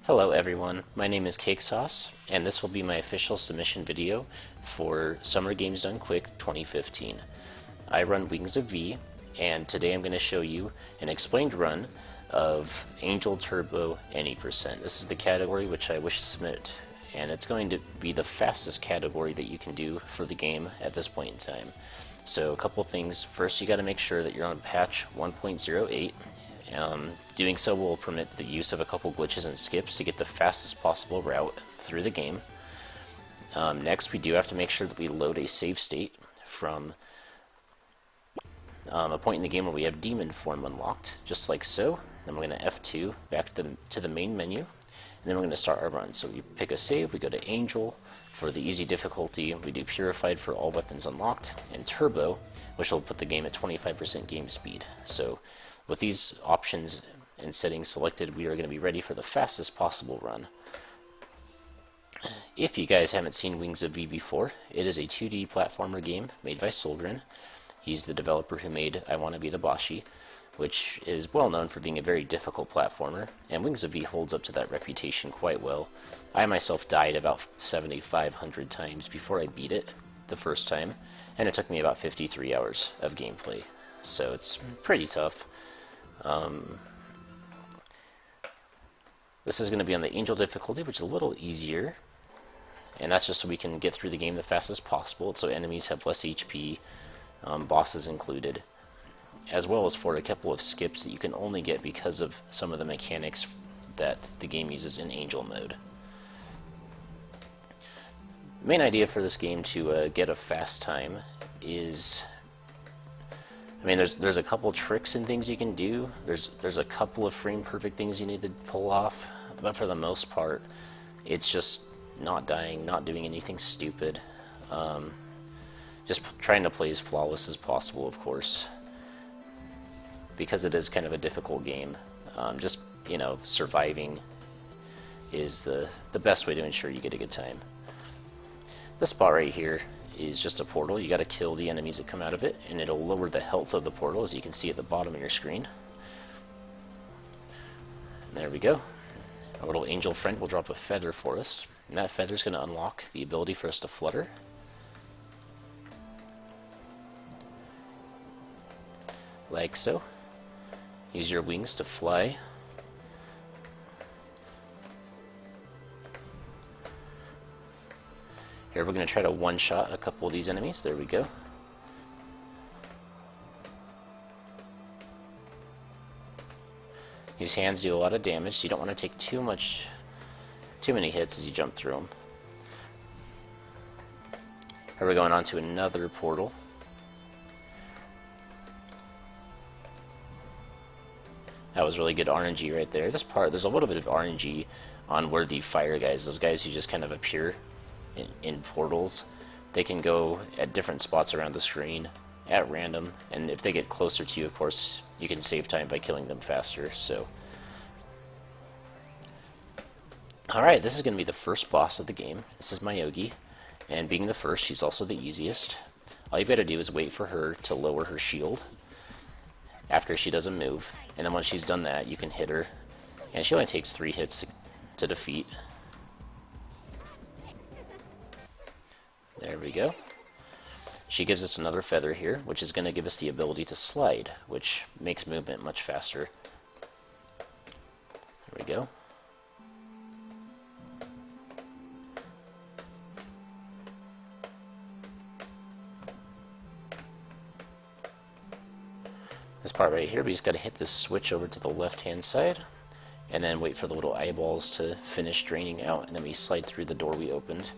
Hello everyone, my name is Cake Sauce, and this will be my official submission video for Summer Games Done Quick 2015. I run Wings of V, and today I'm going to show you an explained run of Angel Turbo Any%. This is the category which I wish to submit, and it's going to be the fastest category that you can do for the game at this point in time. So a couple things. First, you got to make sure that you're on patch 1.08. Doing so will permit the use of a couple glitches and skips to get the fastest possible route through the game. Next, we do have to make sure that we load a save state from a point in the game where we have demon form unlocked, just like so. Then we're going to F2 back to the main menu, and then we're going to start our run. So we pick a save, we go to Angel for the easy difficulty, we do Purified for all weapons unlocked, and Turbo, which will put the game at 25% game speed. So with these options and settings selected, we are going to be ready for the fastest possible run. If you guys haven't seen Wings of V before, it is a 2D platformer game made by Solgren. He's the developer who made I Wanna Be the Boshi, which is well known for being a very difficult platformer, and Wings of V holds up to that reputation quite well. I myself died about 7,500 times before I beat it the first time, and it took me about 53 hours of gameplay, so it's pretty tough. This is going to be on the Angel difficulty, which is a little easier, and that's just so we can get through the game the fastest possible, so enemies have less HP, bosses included, as well as for a couple of skips that you can only get because of some of the mechanics that the game uses in Angel mode. The main idea for this game to get a fast time is, I mean, there's a couple tricks and things you can do. There's a couple of frame perfect things you need to pull off, but for the most part, it's just not dying, not doing anything stupid. Just trying to play as flawless as possible, of course, because it is kind of a difficult game. Just, you know, surviving is the best way to ensure you get a good time. This spot right here is just a portal. You got to kill the enemies that come out of it, and it'll lower the health of the portal, as you can see at the bottom of your screen. And there we go. Our little angel friend will drop a feather for us, and that feather is going to unlock the ability for us to flutter. Like so. Use your wings to fly. Here we're going to try to one-shot a couple of these enemies. There we go. These hands do a lot of damage, so you don't want to take too many hits as you jump through them. Here we're going on to another portal. That was really good RNG right there. This part, there's a little bit of RNG on where the fire guys, those guys who just kind of appear in portals, they can go at different spots around the screen at random, and if they get closer to you, of course, you can save time by killing them faster. So, alright, this is going to be the first boss of the game. This is Myogi, and being the first, she's also the easiest. All you've got to do is wait for her to lower her shield after she does a move, and then once she's done that, you can hit her, and she only takes 3 hits to defeat. There we go. She gives us another feather here, which is going to give us the ability to slide, which makes movement much faster. There we go. This part right here, we just got to hit this switch over to the left-hand side, and then wait for the little eyeballs to finish draining out, and then we slide through the door we opened.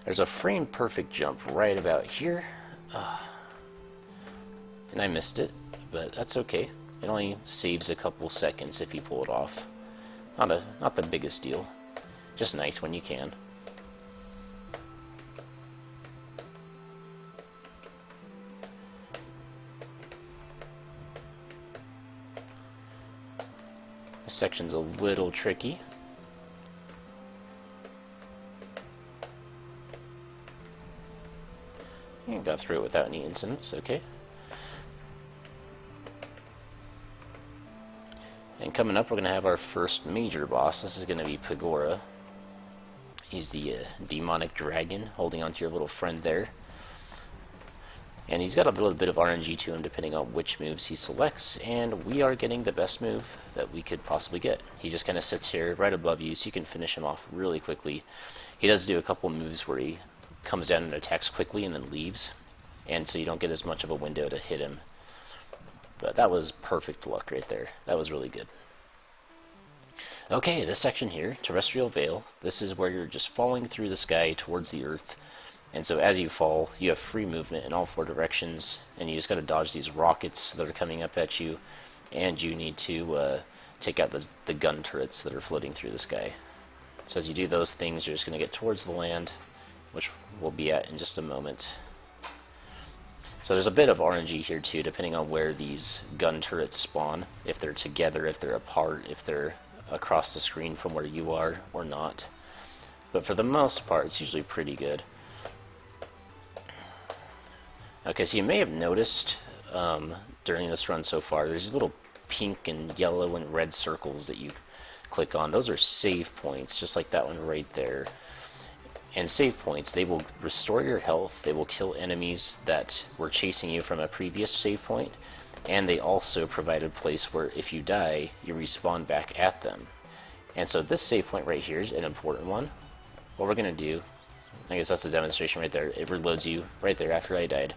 There's a frame-perfect jump right about here, and I missed it, but that's okay. It only saves a couple seconds if you pull it off. Not the biggest deal, just nice when you can. This section's a little tricky. And got through it without any incidents, okay. And coming up, we're going to have our first major boss. This is going to be Pagora. He's the demonic dragon holding onto your little friend there. And he's got a little bit of RNG to him depending on which moves he selects, and we are getting the best move that we could possibly get. He just kind of sits here right above you, so you can finish him off really quickly. He does do a couple moves where he comes down and attacks quickly and then leaves, and so you don't get as much of a window to hit him. But that was perfect luck right there. That was really good. Okay, this section here, Terrestrial Veil, this is where you're just falling through the sky towards the Earth. And so as you fall, you have free movement in all four directions, and you just got to dodge these rockets that are coming up at you, and you need to take out the gun turrets that are floating through the sky. So as you do those things, you're just going to get towards the land, which we'll be at in just a moment. So there's a bit of RNG here too, depending on where these gun turrets spawn, if they're together, if they're apart, if they're across the screen from where you are or not. But for the most part, it's usually pretty good. Okay, so you may have noticed during this run so far, there's little pink and yellow and red circles that you click on. Those are save points, just like that one right there. And save points, they will restore your health, they will kill enemies that were chasing you from a previous save point, and they also provide a place where if you die, you respawn back at them. And so this save point right here is an important one. What we're going to do, I guess that's a demonstration right there. It reloads you right there after I died.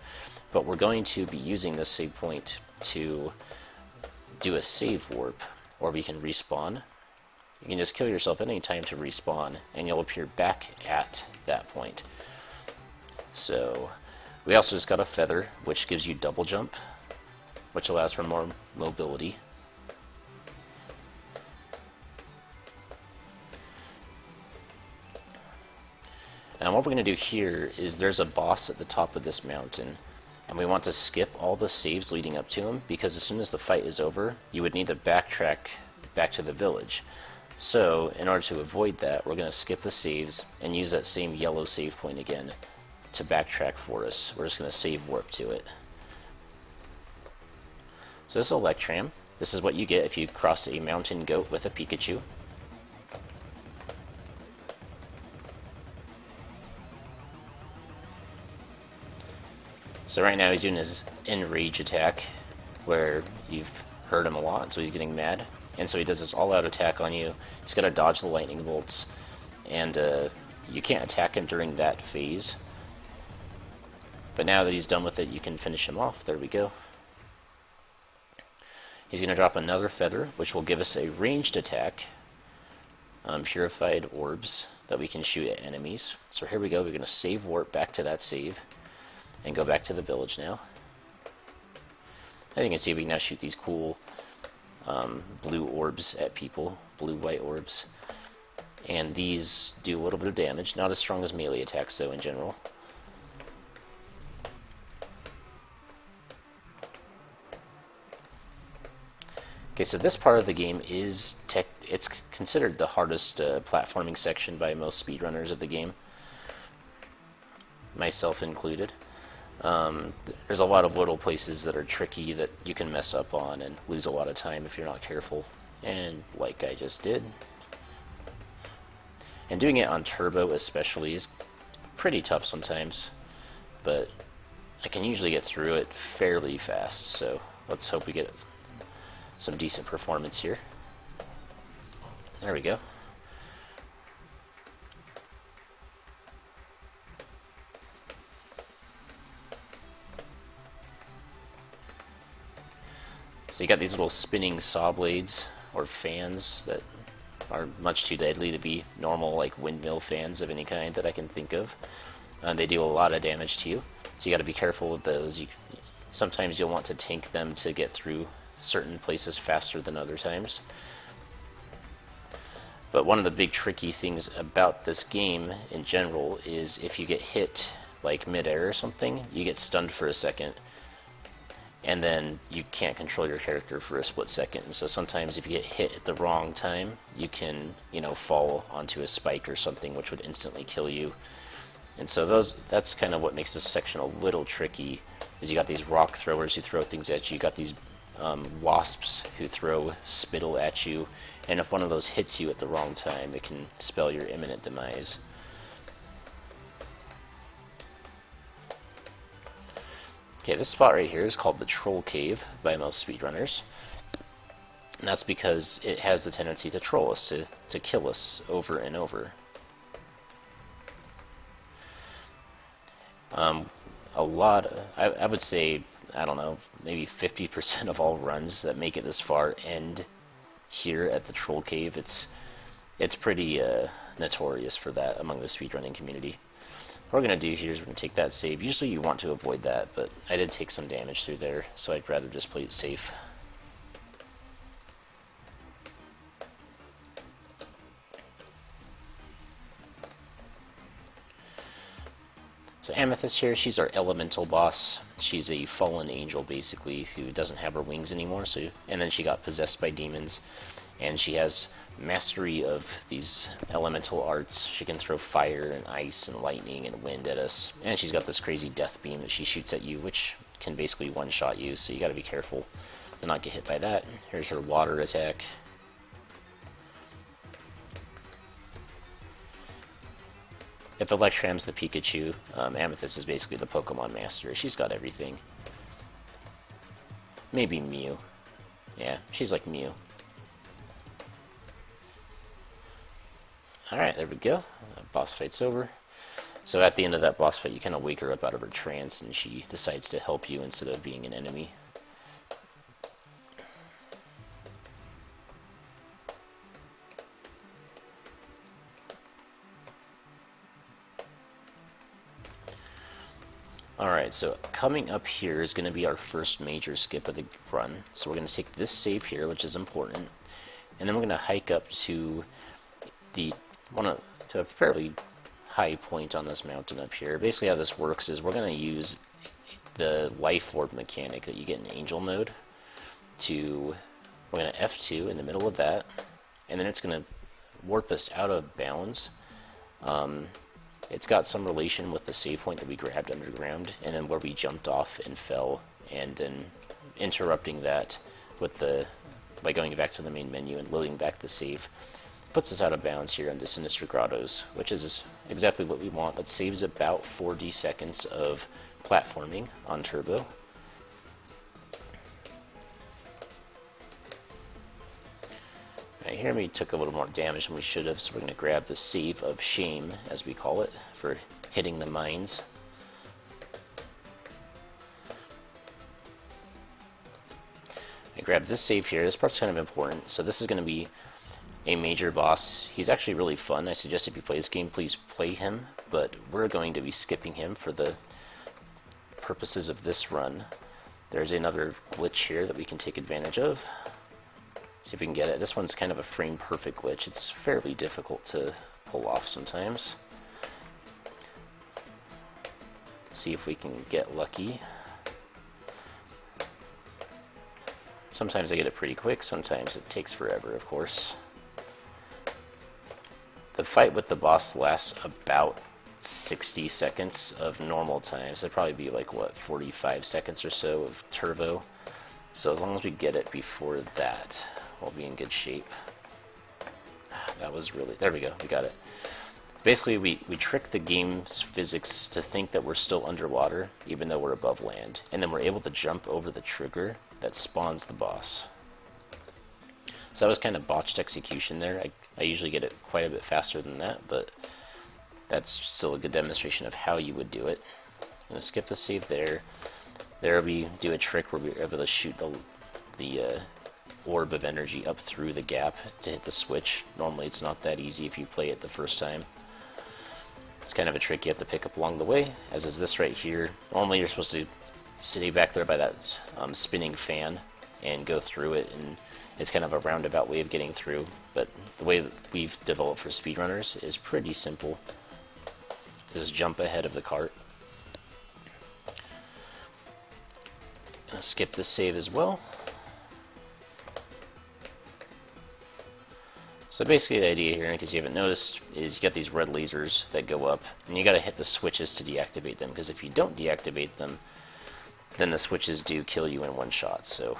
But we're going to be using this save point to do a save warp, or we can respawn. You can just kill yourself at any time to respawn, and you'll appear back at that point. So, we also just got a feather, which gives you double jump, which allows for more mobility. And what we're going to do here is there's a boss at the top of this mountain, and we want to skip all the saves leading up to him, because as soon as the fight is over, you would need to backtrack back to the village. So, in order to avoid that, we're going to skip the saves and use that same yellow save point again to backtrack for us. We're just going to save warp to it. So this is Electram. This is what you get if you cross a mountain goat with a Pikachu. So right now he's doing his enrage attack, where you've heard him a lot, so he's getting mad. And so he does this all-out attack on you. He's got to dodge the lightning bolts, and you can't attack him during that phase. But now that he's done with it, you can finish him off. There we go. He's going to drop another feather, which will give us a ranged attack, purified orbs that we can shoot at enemies. So here we go. We're going to save warp back to that save and go back to the village now. As you can see, we can now shoot these cool blue orbs at people, blue-white orbs. And these do a little bit of damage, not as strong as melee attacks though in general. Okay, so this part of the game is it's considered the hardest platforming section by most speedrunners of the game, myself included. There's a lot of little places that are tricky that you can mess up on and lose a lot of time if you're not careful, and like I just did. And doing it on turbo especially is pretty tough sometimes, but I can usually get through it fairly fast, so let's hope we get some decent performance here. There we go. So you got these little spinning saw blades, or fans, that are much too deadly to be normal, like windmill fans of any kind that I can think of. They do a lot of damage to you, so you got to be careful with those. Sometimes you'll want to tank them to get through certain places faster than other times. But one of the big tricky things about this game in general is if you get hit like mid-air or something, you get stunned for a second, and then you can't control your character for a split second. And so sometimes if you get hit at the wrong time, you can, fall onto a spike or something, which would instantly kill you. And so that's kind of what makes this section a little tricky, is you got these rock throwers who throw things at you, you got these wasps who throw spittle at you, and if one of those hits you at the wrong time, it can spell your imminent demise. Okay, this spot right here is called the Troll Cave by most speedrunners. And that's because it has the tendency to troll us, to kill us over and over. I would say, I don't know, maybe 50% of all runs that make it this far end here at the Troll Cave. It's pretty notorious for that among the speedrunning community. What we're going to do here is we're going to take that save. Usually you want to avoid that, but I did take some damage through there, so I'd rather just play it safe. So Amethyst here, she's our elemental boss. She's a fallen angel, basically, who doesn't have her wings anymore, and then she got possessed by demons, and she has mastery of these elemental arts. She can throw fire and ice and lightning and wind at us, and she's got this crazy death beam that she shoots at you, which can basically one-shot you, so you gotta be careful to not get hit by that. Here's her water attack. If Electram's the Pikachu, Amethyst is basically the Pokemon Master. She's got everything. Maybe Mew. Yeah, she's like Mew. Alright, there we go. Boss fight's over. So at the end of that boss fight, you kind of wake her up out of her trance, and she decides to help you instead of being an enemy. Alright, so coming up here is going to be our first major skip of the run. So we're going to take this save here, which is important, and then we're going to hike up to a fairly high point on this mountain up here. Basically how this works is we're going to use the life orb mechanic that you get in angel mode we're going to F2 in the middle of that, and then it's going to warp us out of bounds. It's got some relation with the save point that we grabbed underground, and then where we jumped off and fell, and then interrupting that by going back to the main menu and loading back the save. Puts us out of bounds here into Sinister Grottos, which is exactly what we want. That saves about 40 seconds of platforming on Turbo. Right, here we took a little more damage than we should have, so we're going to grab the Save of Shame, as we call it, for hitting the mines. I grab this save here. This part's kind of important. So this is going to be a major boss. He's actually really fun. I suggest if you play this game, please play him, but we're going to be skipping him for the purposes of this run. There's another glitch here that we can take advantage of. See if we can get it. This one's kind of a frame perfect glitch. It's fairly difficult to pull off sometimes. See if we can get lucky. Sometimes I get it pretty quick, sometimes it takes forever, of course. The fight with the boss lasts about 60 seconds of normal time, so it'd probably be like, what, 45 seconds or so of turbo. So as long as we get it before that, we'll be in good shape. That was really... There we go, we got it. Basically, we trick the game's physics to think that we're still underwater, even though we're above land. And then we're able to jump over the trigger that spawns the boss. So that was kind of botched execution there. I usually get it quite a bit faster than that, but that's still a good demonstration of how you would do it. I'm going to skip the save there. There we do a trick where we're able to shoot the orb of energy up through the gap to hit the switch. Normally it's not that easy if you play it the first time. It's kind of a trick you have to pick up along the way, as is this right here. Normally you're supposed to stay back there by that spinning fan and go through it, and it's kind of a roundabout way of getting through, but the way that we've developed for speedrunners is pretty simple. Just jump ahead of the cart. Gonna skip this save as well. So basically the idea here, in case you haven't noticed, is you got these red lasers that go up, and you gotta hit the switches to deactivate them, because if you don't deactivate them, then the switches do kill you in one shot. So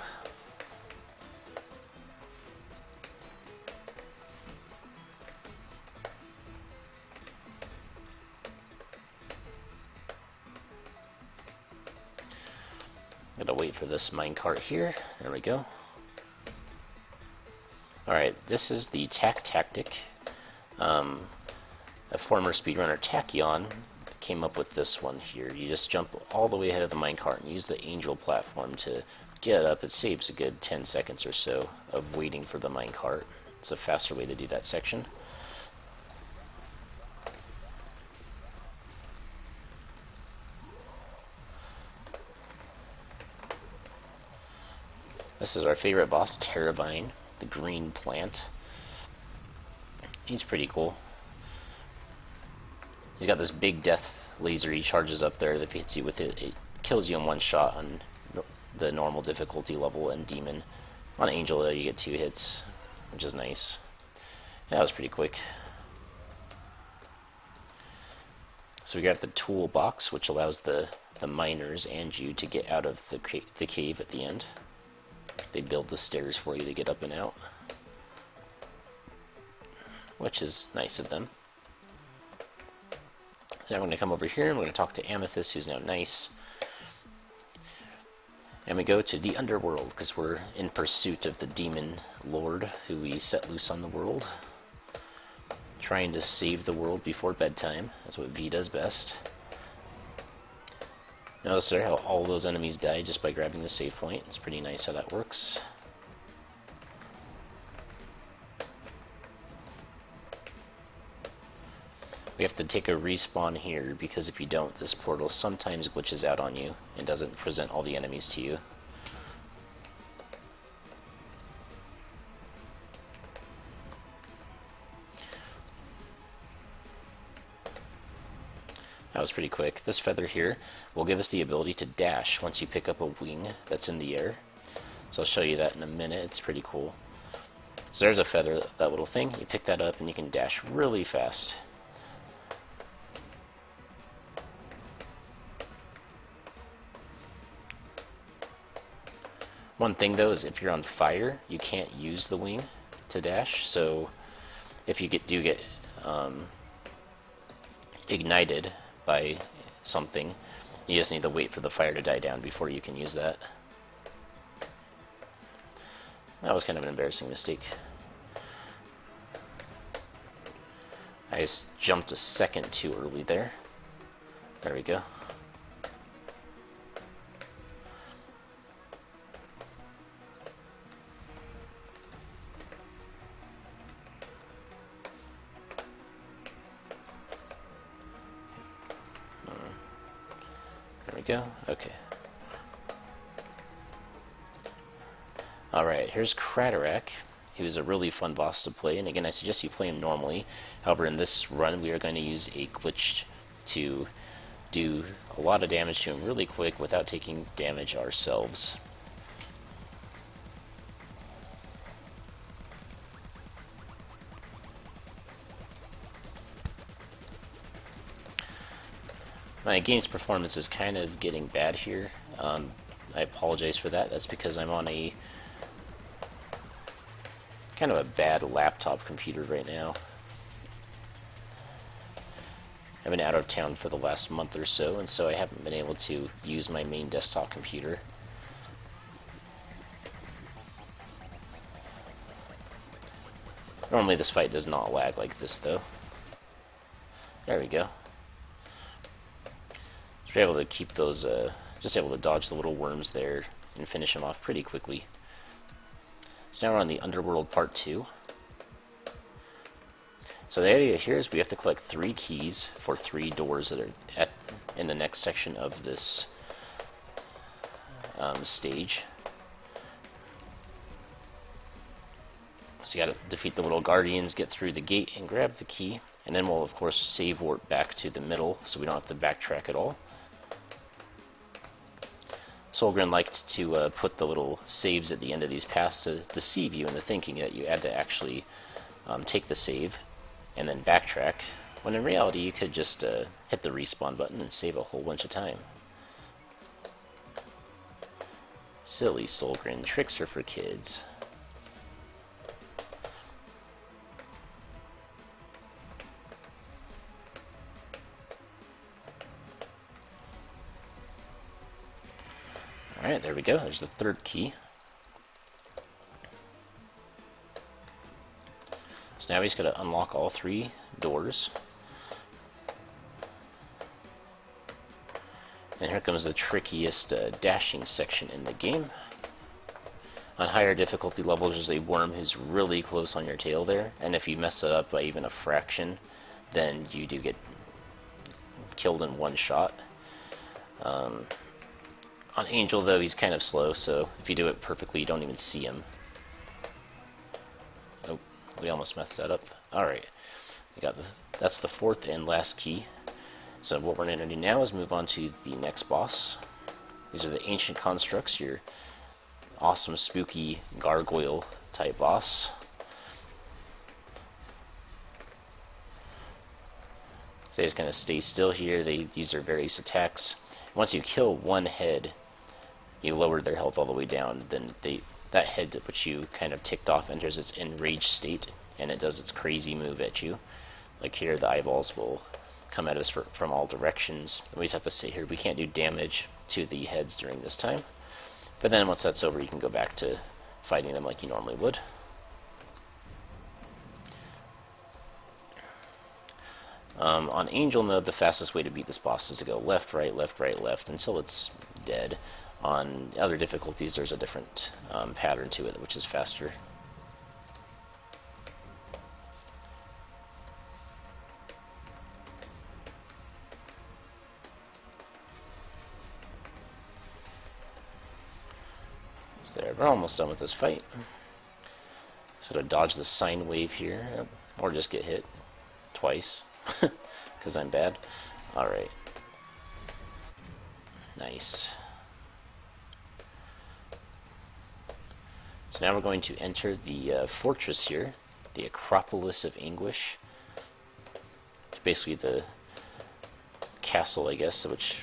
Gotta wait for this minecart here. There we go. Alright, this is the tack tactic. A former speedrunner, Tachyon, came up with this one here. You just jump all the way ahead of the minecart and use the angel platform to get up. It saves a good 10 seconds or so of waiting for the minecart. It's a faster way to do that section. This is our favorite boss, Terravine, the green plant. He's pretty cool. He's got this big death laser he charges up there that if he hits you with it, it kills you in one shot on the normal difficulty level and demon. On angel though, you get 2 hits, which is nice. Yeah, that was pretty quick. So we got the toolbox, which allows the miners and you to get out of the cave at the end. They build the stairs for you to get up and out, which is nice of them. So I'm going to come over here and we're going to talk to Amethyst, who's now nice. And we go to the underworld, because we're in pursuit of the demon lord who we set loose on the world. Trying to save the world before bedtime. That's what V does best. Notice there how all those enemies die just by grabbing the save point. It's pretty nice how that works. We have to take a respawn here, because if you don't, this portal sometimes glitches out on you and doesn't present all the enemies to you. That was pretty quick. This feather here will give us the ability to dash once you pick up a wing that's in the air. So I'll show you that in a minute. It's pretty cool. So there's a feather, that little thing. You pick that up and you can dash really fast. One thing though is if you're on fire, you can't use the wing to dash. So if you do get ignited by something, you just need to wait for the fire to die down before you can use that. That was kind of an embarrassing mistake. I just jumped a second too early there. There we go. There we go. Okay. Alright, here's Craterack. He was a really fun boss to play, and again, I suggest you play him normally. However, in this run, we are going to use a glitch to do a lot of damage to him really quick without taking damage ourselves. My game's performance is kind of getting bad here. I apologize for that. That's because I'm on a kind of a bad laptop computer right now. I've been out of town for the last month or so, and so I haven't been able to use my main desktop computer. Normally this fight does not lag like this though. There we go. So we're able to keep those, just able to dodge the little worms there and finish them off pretty quickly. So now we're on the Underworld Part 2. So the idea here is we have to collect 3 keys for 3 doors that are in the next section of this stage. So you gotta defeat the little guardians, get through the gate, and grab the key. And then we'll, of course, save warp back to the middle, so we don't have to backtrack at all. Solgren liked to put the little saves at the end of these paths to deceive you into thinking that you had to actually take the save and then backtrack, when in reality you could just hit the respawn button and save a whole bunch of time. Silly Solgren, tricks are for kids. Alright, there we go. There's the third key. So now he's got to unlock all 3 doors. And here comes the trickiest dashing section in the game. On higher difficulty levels, there's a worm who's really close on your tail there, and if you mess it up by even a fraction, then you do get killed in one shot. On Angel, though, he's kind of slow, so if you do it perfectly, you don't even see him. Oh, we almost messed that up. Alright, that's the 4th and last key. So what we're going to do now is move on to the next boss. These are the Ancient Constructs, your awesome, spooky gargoyle type boss. So they just kind of stay still here. They use their various attacks. Once you kill one head, you lower their health all the way down. Then that head which you kind of ticked off enters its enraged state, and it does its crazy move at you. Like here, the eyeballs will come at us from all directions. We just have to sit here. We can't do damage to the heads during this time. But then once that's over, you can go back to fighting them like you normally would. On Angel mode, the fastest way to beat this boss is to go left, right, left, until it's dead. On other difficulties, there's a different pattern to it, which is faster. There, we're almost done with this fight. So to dodge the sine wave here, or just get hit twice, because I'm bad. Alright. Nice. So now we're going to enter the fortress here, the Acropolis of Anguish. Basically the castle, I guess, which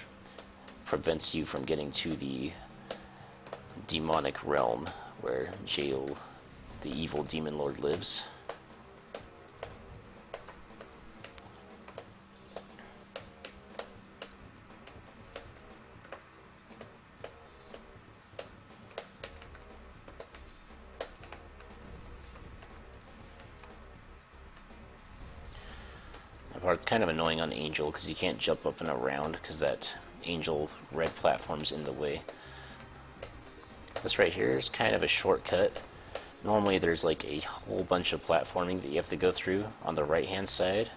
prevents you from getting to the demonic realm where Jeh'Oul, the evil demon lord, lives. That part's kind of annoying on Angel because you can't jump up and around because that Angel red platform's in the way. This right here is kind of a shortcut. Normally there's like a whole bunch of platforming that you have to go through on the right hand side.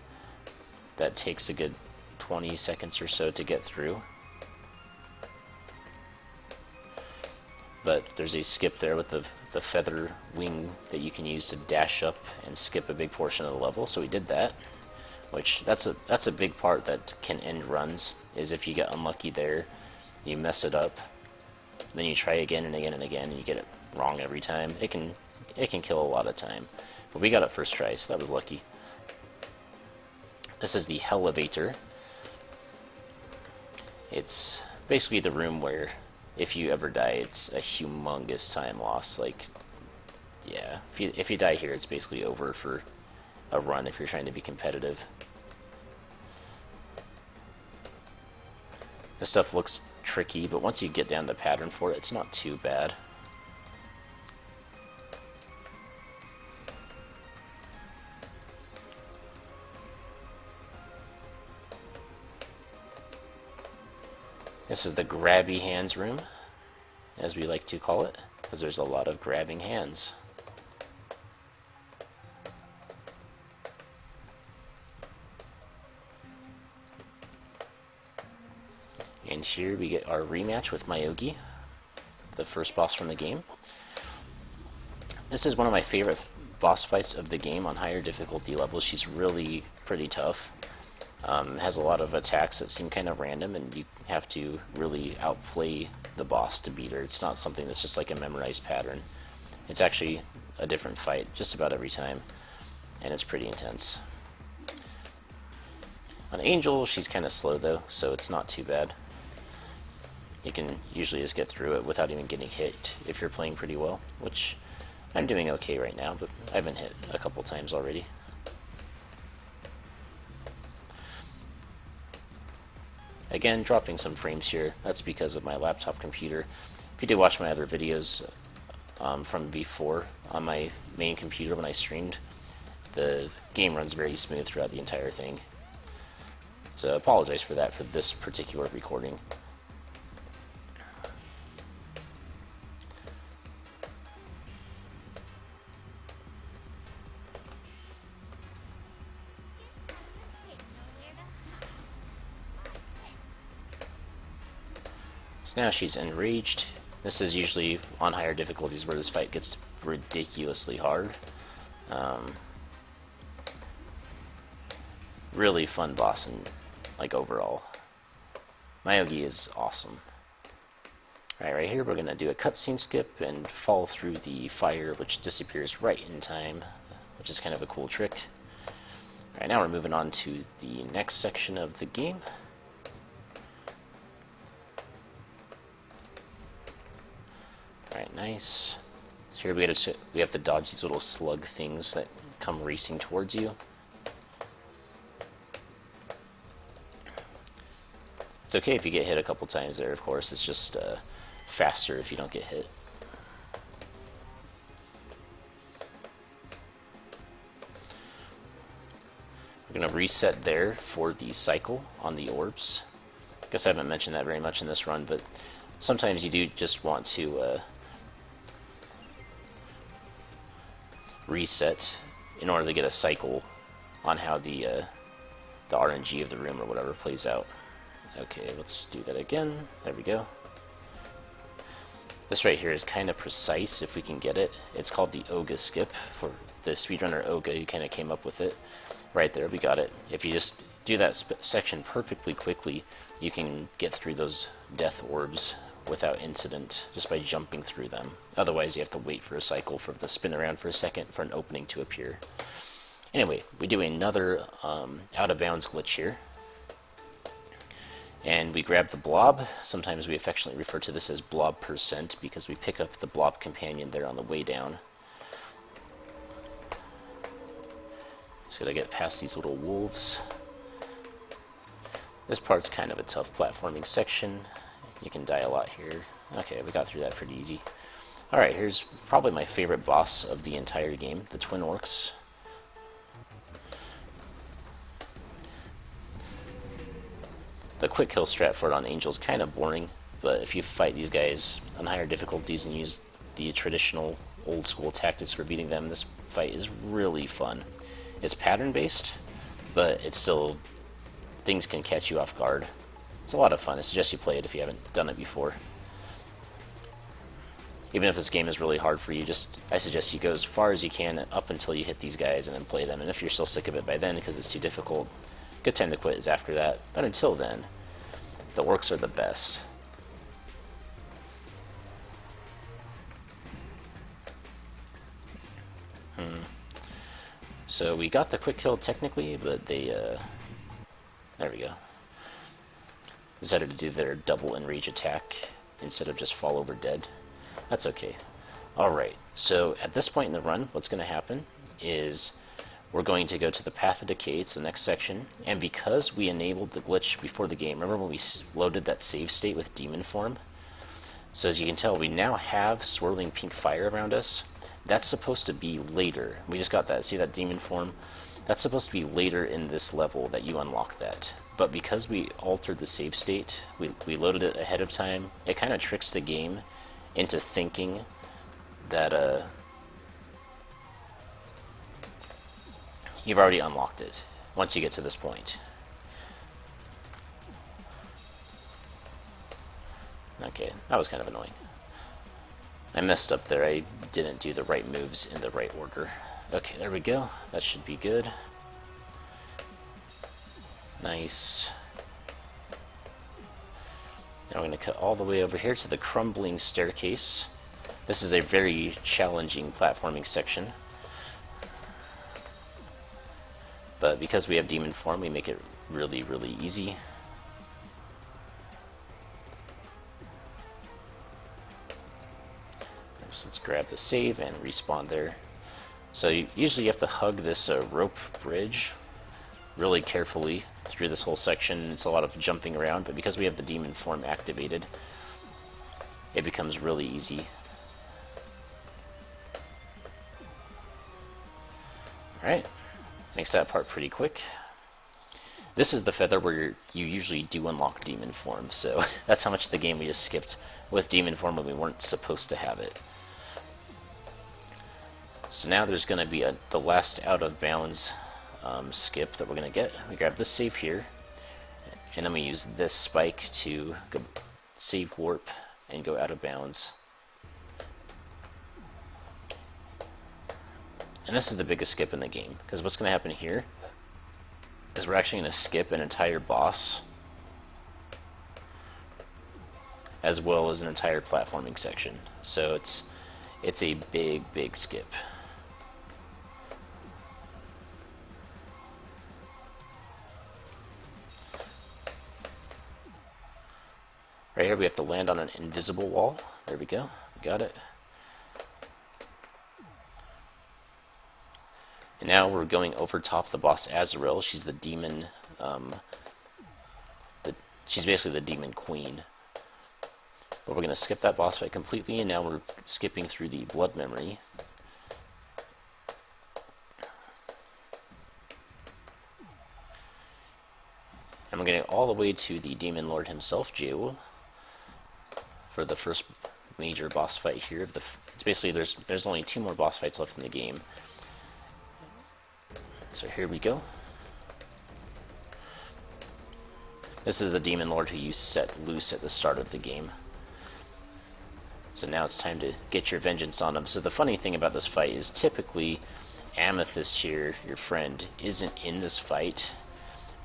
That takes a good 20 seconds or so to get through. But there's a skip there with the feather wing that you can use to dash up and skip a big portion of the level, so we did that. Which, that's a big part that can end runs, is if you get unlucky there, you mess it up, then you try again and again and again, and you get it wrong every time. It can kill a lot of time. But we got it first try, so that was lucky. This is the Hellevator. It's basically the room where if you ever die, it's a humongous time loss. Like, yeah, if you die here, it's basically over for a run if you're trying to be competitive. This stuff looks tricky, but once you get down the pattern for it, it's not too bad. This is the grabby hands room, as we like to call it, because there's a lot of grabbing hands. And here we get our rematch with Myogi, the first boss from the game. This is one of my favorite boss fights of the game on higher difficulty levels. She's really pretty tough. Has a lot of attacks that seem kind of random, and you have to really outplay the boss to beat her. It's not something that's just like a memorized pattern. It's actually a different fight just about every time, and it's pretty intense. On Angel, she's kind of slow though, so it's not too bad. You can usually just get through it without even getting hit if you're playing pretty well, which I'm doing okay right now, but I've been hit a couple times already. Again, dropping some frames here. That's because of my laptop computer If you did watch my other videos from before on my main computer when I streamed, the game runs very smooth throughout the entire thing. So I apologize for that for this particular recording. So now she's enraged. This is usually on higher difficulties where this fight gets ridiculously hard. Really fun boss and like overall. Myogi is awesome. Alright, right here we're going to do a cutscene skip and fall through the fire, which disappears right in time, which is kind of a cool trick. Alright, now we're moving on to the next section of the game. Alright, nice. Here we have to dodge these little slug things that come racing towards you. It's okay if you get hit a couple times there, of course. It's just faster if you don't get hit. We're going to reset there for the cycle on the orbs. I guess I haven't mentioned that very much in this run, but sometimes you do just want to reset in order to get a cycle on how the RNG of the room or whatever plays out. Okay, let's do that again. There we go. This right here is kind of precise if we can get it. It's called the Oga skip. For the speedrunner Oga, he kind of came up with it. Right there, we got it. If you just do that section perfectly quickly, you can get through those death orbs without incident just by jumping through them. Otherwise, you have to wait for a cycle for the spin around for a second for an opening to appear. Anyway, we do another out of bounds glitch here. And we grab the blob. Sometimes we affectionately refer to this as blob percent because we pick up the blob companion there on the way down. Just gotta get past these little wolves. This part's kind of a tough platforming section. You can die a lot here. Okay, we got through that pretty easy. Alright, here's probably my favorite boss of the entire game, the Twin Orcs. The quick kill strat for it on Angel is kind of boring, but if you fight these guys on higher difficulties and use the traditional old school tactics for beating them, this fight is really fun. It's pattern based, but it's still, things can catch you off guard. It's a lot of fun. I suggest you play it if you haven't done it before. Even if this game is really hard for you, I suggest you go as far as you can up until you hit these guys and then play them. And if you're still sick of it by then because it's too difficult, good time to quit is after that. But until then, the orcs are the best. So we got the quick kill technically, but they, there we go. Decided to do their double enrage attack instead of just fall over dead. That's okay. Alright, so at this point in the run, what's going to happen is we're going to go to the Path of Decay, it's the next section, and because we enabled the glitch before the game, remember when we loaded that save state with demon form? So as you can tell, we now have swirling pink fire around us. That's supposed to be later. We just got that. See that demon form? That's supposed to be later in this level that you unlock that. But because we altered the save state, we loaded it ahead of time, it kind of tricks the game into thinking that you've already unlocked it once you get to this point. Okay, that was kind of annoying. I messed up there. I didn't do the right moves in the right order. Okay, there we go. That should be good. Nice. Now we're going to cut all the way over here to the crumbling staircase. This is a very challenging platforming section. But because we have demon form, we make it really, really easy. So let's grab the save and respawn there. So usually you have to hug this rope bridge really carefully through this whole section. It's a lot of jumping around, but because we have the demon form activated, it becomes really easy. Alright, makes that part pretty quick. This is the feather where you usually do unlock demon form, so that's how much of the game we just skipped with demon form when we weren't supposed to have it. So now there's going to be the last out of bounds skip that we're going to get. We grab this save here, and then we use this spike to go save warp and go out of bounds. And this is the biggest skip in the game, because what's going to happen here is we're actually going to skip an entire boss, as well as an entire platforming section. So it's a big skip. Right here we have to land on an invisible wall. There we go. We got it. And now we're going over top the boss Azrael. She's the demon, she's basically the demon queen. But we're going to skip that boss fight completely, and now we're skipping through the blood memory. And we're getting all the way to the demon lord himself, Jeh'Oul, for the first major boss fight here. It's basically there's only 2 more boss fights left in the game. So here we go. This is the demon lord who you set loose at the start of the game. So now it's time to get your vengeance on him. So the funny thing about this fight is typically Amethyst here, your friend, isn't in this fight,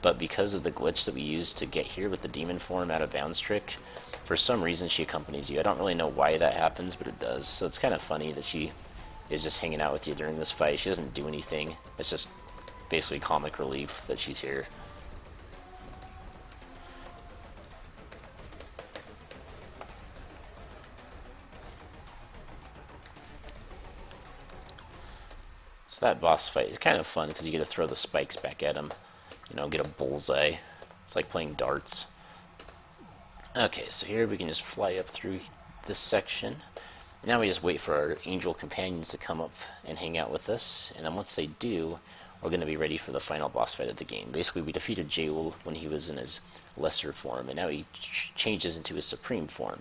but because of the glitch that we used to get here with the demon form out of bounds trick, for some reason she accompanies you. I don't really know why that happens, but it does. So it's kind of funny that she is just hanging out with you during this fight. She doesn't do anything. It's just basically comic relief that she's here. So that boss fight is kind of fun because you get to throw the spikes back at him. You know, get a bullseye. It's like playing darts. Okay, so here we can just fly up through this section. And now we just wait for our angel companions to come up and hang out with us. And then once they do, we're going to be ready for the final boss fight of the game. Basically, we defeated Jeh'Oul when he was in his lesser form, and now he changes into his supreme form.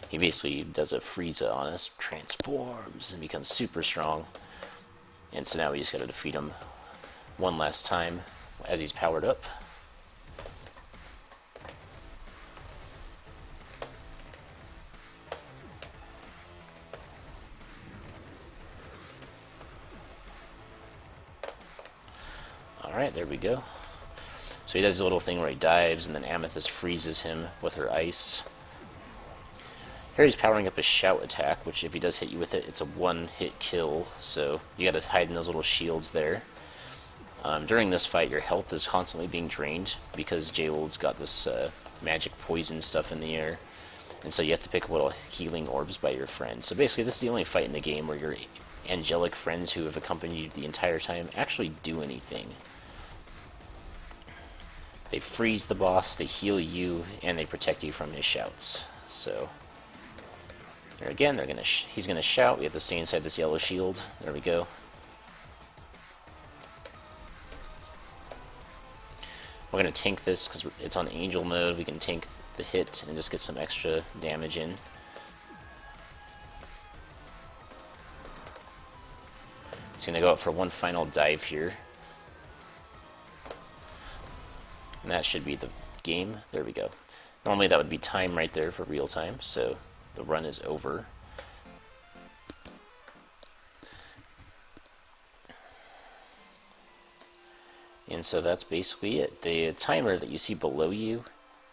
He basically does a Frieza on us, transforms, and becomes super strong. And so now we just got to defeat him one last time as he's powered up. Alright, there we go. So he does a little thing where he dives, and then Amethyst freezes him with her ice. Here he's powering up his shout attack, which if he does hit you with it, it's a one-hit kill, so you gotta hide in those little shields there. During this fight, your health is constantly being drained, because Jeh'Oul's got this magic poison stuff in the air, and so you have to pick up little healing orbs by your friend. So basically, this is the only fight in the game where your angelic friends who have accompanied you the entire time actually do anything. They freeze the boss, they heal you, and they protect you from his shouts. So there again, he's gonna shout. We have to stay inside this yellow shield. There we go. We're gonna tank this because it's on angel mode. We can tank the hit and just get some extra damage in. He's gonna go out for one final dive here. And that should be the game. There we go. Normally that would be time right there for real time, so the run is over. And so that's basically it. The timer that you see below you,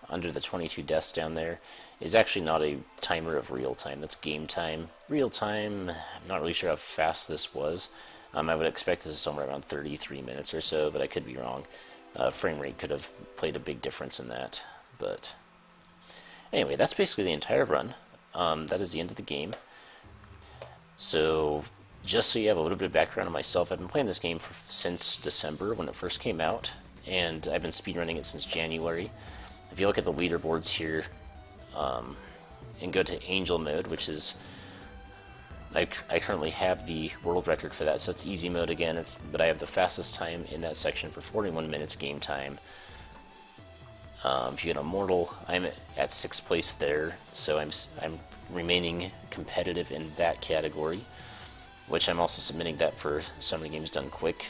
under the 22 deaths down there, is actually not a timer of real time. That's game time. Real time, I'm not really sure how fast this was. I would expect this is somewhere around 33 minutes or so, but I could be wrong. Frame rate could have played a big difference in that, but anyway, that's basically the entire run. That is the end of the game. So just so you have a little bit of background on myself, I've been playing this game since December when it first came out, and I've been speedrunning it since January. If you look at the leaderboards here, and go to Angel mode, which is, I currently have the world record for that, so it's easy mode again, but I have the fastest time in that section for 41 minutes game time. If you get Immortal, I'm at 6th place there, so I'm remaining competitive in that category, which I'm also submitting that for Summer Games Done Quick.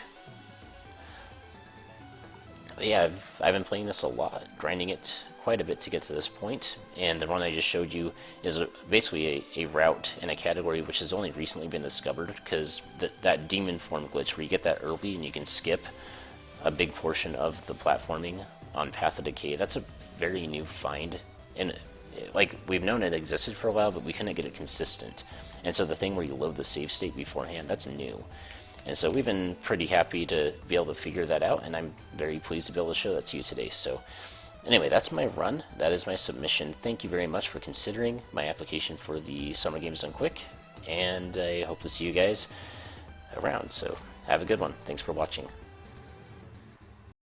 But yeah, I've been playing this a lot, grinding it quite a bit to get to this point, and the one I just showed you is basically a route in a category which has only recently been discovered, because that demon form glitch where you get that early and you can skip a big portion of the platforming on Path of Decay, that's a very new find, and like, we've known it existed for a while, but we couldn't get it consistent. And so the thing where you load the save state beforehand, that's new. And so we've been pretty happy to be able to figure that out, and I'm very pleased to be able to show that to you today. So anyway, that's my run. That is my submission. Thank you very much for considering my application for the Summer Games Done Quick, and I hope to see you guys around. So have a good one. Thanks for watching.